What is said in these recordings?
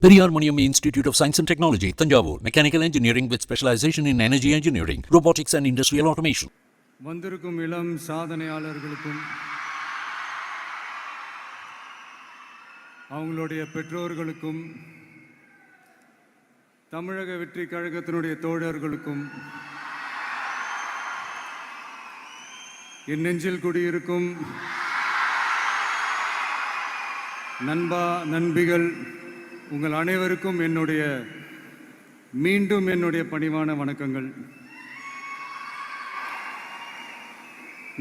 Periyar Maniam Institute of Science and Technology, Thanjavur, Mechanical Engineering with specialization in Energy Engineering, Robotics and Industrial Automation. வந்திருக்கும் இளம் சாதனையாளர்களுக்கும் அவங்களுடைய பெற்றோர்களுக்கும் தமிழக வெற்றி கழகத்தினுடைய தோழர்களுக்கும் என் நெஞ்சில் குடியிருக்கும் நண்பா நண்பிகள் உங்கள் அனைவருக்கும் மீண்டும் என்னுடைய பணிவான வணக்கங்கள்.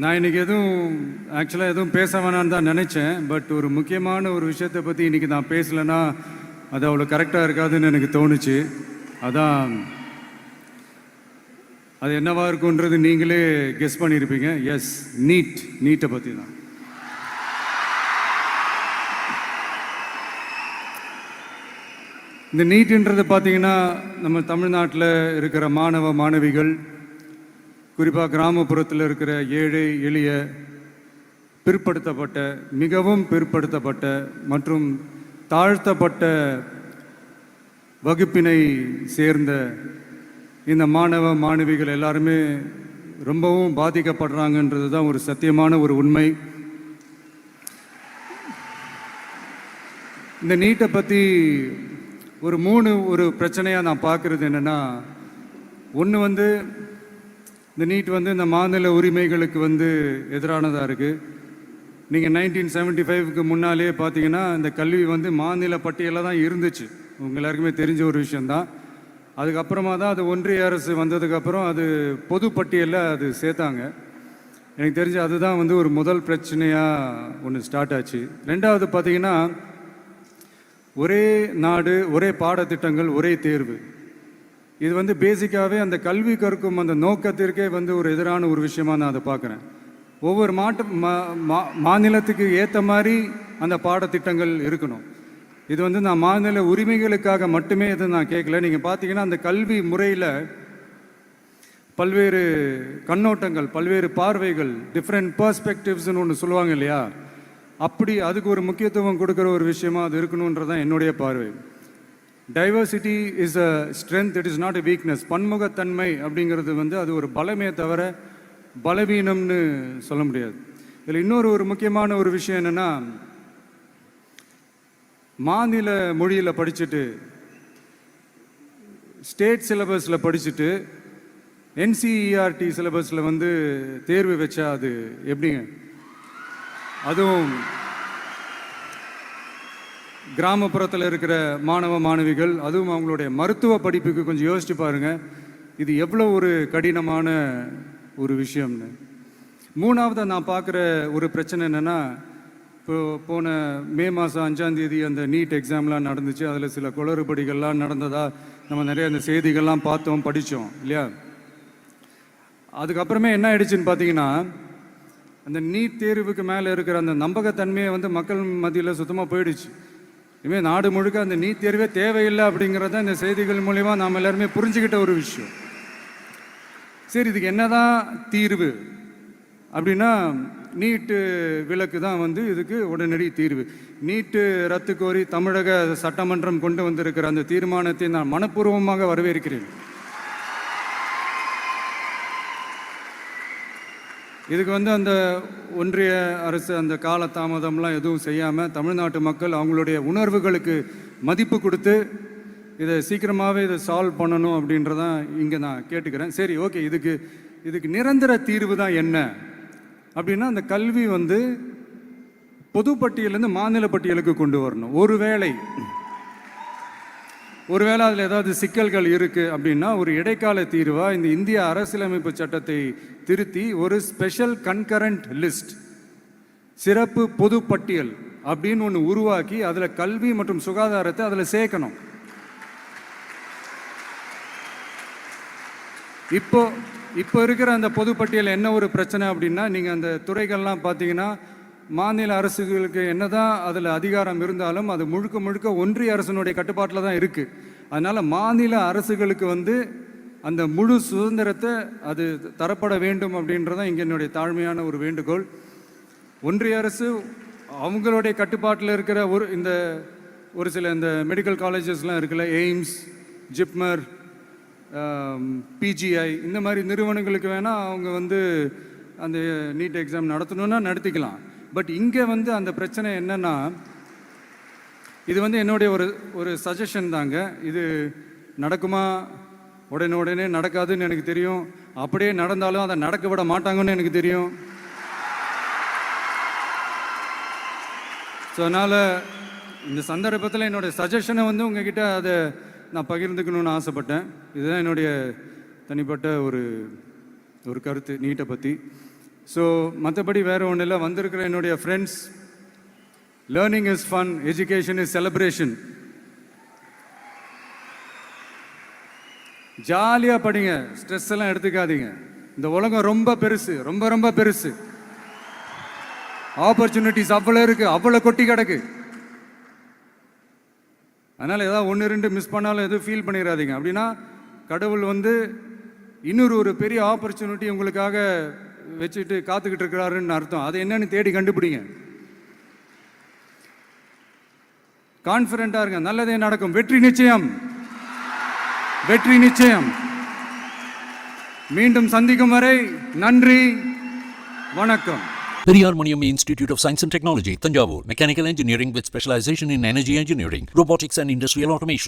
நான் இன்றைக்கி எதுவும் பேச வேணான்னு தான் நினச்சேன். பட் ஒரு முக்கியமான ஒரு விஷயத்தை பற்றி இன்றைக்கி நான் பேசலைன்னா அது அவ்வளோ கரெக்டாக இருக்காதுன்னு எனக்கு தோணுச்சு. அதான் அது என்னவா இருக்குன்றது நீங்களே கெஸ் பண்ணியிருப்பீங்க. எஸ், நீட்டை பற்றி தான். இந்த நீட்டுன்றது பார்த்தீங்கன்னா நம்ம தமிழ்நாட்டில் இருக்கிற மாணவ மாணவிகள், குறிப்பாக கிராமப்புறத்தில் இருக்கிற ஏழை எளிய பிற்படுத்தப்பட்ட, மிகவும் பிற்படுத்தப்பட்ட மற்றும் தாழ்த்தப்பட்ட வகுப்பினை சேர்ந்த இந்த மாணவ மாணவிகள் எல்லாருமே ரொம்பவும் பாதிக்கப்படுறாங்கன்றது தான் ஒரு சத்தியமான ஒரு உண்மை. இந்த நீட்டை பற்றி ஒரு பிரச்சனையாக நான் பார்க்குறது என்னென்னா, ஒன்று இந்த நீட் இந்த மாநில உரிமைகளுக்கு எதிரானதாக இருக்குது. நீங்கள் 1975க்கு முன்னாலே பார்த்தீங்கன்னா இந்த கல்வி மாநில பட்டியலில் தான் இருந்துச்சு. உங்கள் எல்லாருக்குமே தெரிஞ்ச ஒரு விஷயந்தான். அதுக்கப்புறமா தான் அது ஒன்றிய அரசு வந்ததுக்கப்புறம் அது பொது பட்டியலில் அது சேர்த்தாங்க. எனக்கு தெரிஞ்சு அதுதான் ஒரு முதல் பிரச்சனையாக ஒன்று ஸ்டார்ட் ஆச்சு. ரெண்டாவது பார்த்தீங்கன்னா, ஒரே நாடு, ஒரே பாடத்திட்டங்கள், ஒரே தேர்வு. இது பேசிக்காகவே அந்த கல்வி கற்கும் அந்த நோக்கத்திற்கே ஒரு எதிரான ஒரு விஷயமா நான் அதை பார்க்குறேன். ஒவ்வொரு மாநிலத்துக்கு ஏற்ற மாதிரி அந்த பாடத்திட்டங்கள் இருக்கணும். இது நான் மாநில உரிமைகளுக்காக மட்டுமே நான் கேட்கல. நீங்கள் பார்த்தீங்கன்னா அந்த கல்வி முறையில் பல்வேறு கண்ணோட்டங்கள், பல்வேறு பார்வைகள், டிஃப்ரெண்ட் பர்ஸ்பெக்டிவ்ஸ்னு ஒன்று சொல்லுவாங்க இல்லையா, அப்படி அதுக்கு ஒரு முக்கியத்துவம் கொடுக்குற ஒரு விஷயமா அது இருக்கணுன்றதான் என்னுடைய பார்வை. Diversity is a strength, it is not a weakness. பன்முகத்தன்மை அப்படிங்கிறது அது ஒரு பலமே தவிர பலவீனம்னு சொல்ல முடியாது. இதில் இன்னொரு முக்கியமான ஒரு விஷயம் என்னென்னா, மாநில மொழியில் படிச்சுட்டு ஸ்டேட் சிலபஸில் படிச்சுட்டு NCERT சிலபஸில் தேர்வு வச்சா அது எப்படிங்க? அதுவும் கிராமப்புறத்தில் இருக்கிற மாணவ மாணவிகள், அதுவும் அவங்களுடைய மருத்துவ படிப்புக்கு கொஞ்சம் யோசிச்சு பாருங்கள், இது எவ்வளோ ஒரு கடினமான ஒரு விஷயம்னு. மூணாவது நான் பார்க்குற ஒரு பிரச்சனை என்னென்னா, போன மே மாதம் 5ஆம் தேதி அந்த நீட் எக்ஸாம்லாம் நடந்துச்சு. அதில் சில குளறுபடிகள்லாம் நடந்ததாக நம்ம நிறைய அந்த செய்திகள்லாம் பார்த்தோம், படித்தோம் இல்லையா. அதுக்கப்புறமே என்ன ஆயிடுச்சுன்னு பார்த்தீங்கன்னா, அந்த நீட் தேர்வுக்கு மேலே இருக்கிற அந்த நம்பகத்தன்மையை மக்கள் மத்தியில் சுத்தமாக போயிடுச்சு. இனிமேல் நாடு முழுக்க அந்த நீட் தேர்வே தேவையில்லை அப்படிங்கிறத இந்த செய்திகள் மூலிமா நாம் எல்லாருமே புரிஞ்சுக்கிட்ட ஒரு விஷயம். சரி, இதுக்கு என்னதான் தீர்வு அப்படின்னா, நீட்டு விலக்கு தான் இதுக்கு உடனடி தீர்வு. நீட்டு ரத்து கோரி தமிழக சட்டமன்றம் கொண்டு வந்திருக்கிற அந்த தீர்மானத்தை நான் மனப்பூர்வமாக வரவேற்கிறேன். இதுக்கு அந்த ஒன்றிய அரசு அந்த கால தாமதம்லாம் எதுவும் செய்யாமல் தமிழ்நாட்டு மக்கள் அவங்களுடைய உணர்வுகளுக்கு மதிப்பு கொடுத்து இதை சீக்கிரமாகவே இதை சால்வ் பண்ணணும் அப்படின்றதான் இங்கே நான் கேட்டுக்கிறேன். சரி, ஓகே, இதுக்கு நிரந்தர தீர்வு தான் என்ன அப்படின்னா, அந்த கல்வி பொது பட்டியலேருந்து மாநில பட்டியலுக்கு கொண்டு வரணும். ஒருவேளை அதில் ஏதாவது சிக்கல்கள் இருக்குது அப்படின்னா ஒரு இடைக்கால தீர்வாக இந்த இந்திய அரசியலமைப்பு சட்டத்தை திருத்தி ஒரு ஸ்பெஷல் கன்கரண்ட் லிஸ்ட், சிறப்பு பொது பட்டியல் அப்படின்னு ஒன்று உருவாக்கி அதில் கல்வி மற்றும் சுகாதாரத்தை அதில் சேர்க்கணும். இப்போ இருக்கிற அந்த பொது பட்டியல் என்ன ஒரு பிரச்சனை அப்படின்னா, நீங்கள் அந்த துறைகள்லாம் பார்த்தீங்கன்னா மாநில அரசுகளுக்கு என்னதான் அதில் அதிகாரம் இருந்தாலும் அது முழுக்க ஒன்றிய அரசினுடைய கட்டுப்பாட்டில் தான் இருக்குது. அதனால் மாநில அரசுகளுக்கு அந்த முழு சுதந்திரத்தை அது தரப்பட வேண்டும் அப்படின்றதான் இங்கே என்னுடைய தாழ்மையான ஒரு வேண்டுகோள். ஒன்றிய அரசு அவங்களுடைய கட்டுப்பாட்டில் இருக்கிற இந்த ஒரு சில இந்த மெடிக்கல் காலேஜஸ்லாம் இருக்குல்ல, எய்ம்ஸ், ஜிப்மர், பிஜிஐ, இந்த மாதிரி நிறுவனங்களுக்கு வேணால் அவங்க வந்து அந்த நீட் எக்ஸாம் நடத்தணுன்னா நடத்திக்கலாம். பட் இங்கே வந்து அந்த பிரச்சனை என்னன்னா, இது வந்து என்னுடைய ஒரு சஜஷன் தாங்க. இது நடக்குமா, உடனே நடக்காதுன்னு எனக்கு தெரியும். அப்படியே நடந்தாலும் அதை நடக்க விட மாட்டாங்கன்னு எனக்கு தெரியும். ஸோ அதனால் இந்த சந்தர்ப்பத்தில் என்னுடைய சஜஷனை வந்து உங்ககிட்ட அதை நான் பகிர்ந்துக்கணும்னு ஆசைப்பட்டேன். இதுதான் என்னுடைய தனிப்பட்ட ஒரு கருத்து நீட்டை பற்றி. ஸோ மற்றபடி வேறு ஒன்றும் இல்லை. வந்திருக்கிற என்னுடைய friends, learning is fun, education is celebration. ஜாலியாக படிங்க, ஸ்ட்ரெஸ் எல்லாம் எடுத்துக்காதீங்க. இந்த உலகம் ரொம்ப பெருசு, ரொம்ப ரொம்ப பெருசு. ஆப்பர்ச்சுனிட்டிஸ் அவ்வளோ இருக்கு, அவ்வளோ கொட்டி கிடக்கு. அதனால் ஏதாவது ஒன்று ரெண்டு மிஸ் பண்ணாலும் எதுவும் ஃபீல் பண்ணிடாதீங்க. அப்படின்னா கடவுள் வந்து இன்னொரு பெரிய ஆப்பர்ச்சுனிட்டி உங்களுக்காக வச்சுட்டு காத்துக்கிட்டு இருக்கிறாருன்னு அர்த்தம். அது என்னன்னு தேடி கண்டுபிடிங்க. கான்ஃபிடென்ட்டாக இருங்க, நல்லதே நடக்கும். வெற்றி நிச்சயம், வெற்றி நிச்சயம். மீண்டும் சந்திக்கும் வரை நன்றி, வணக்கம். Periyar Maniam Institute of Science and Technology, Tanjavur, Mechanical Engineering with specialization in energy engineering, robotics and industrial automation.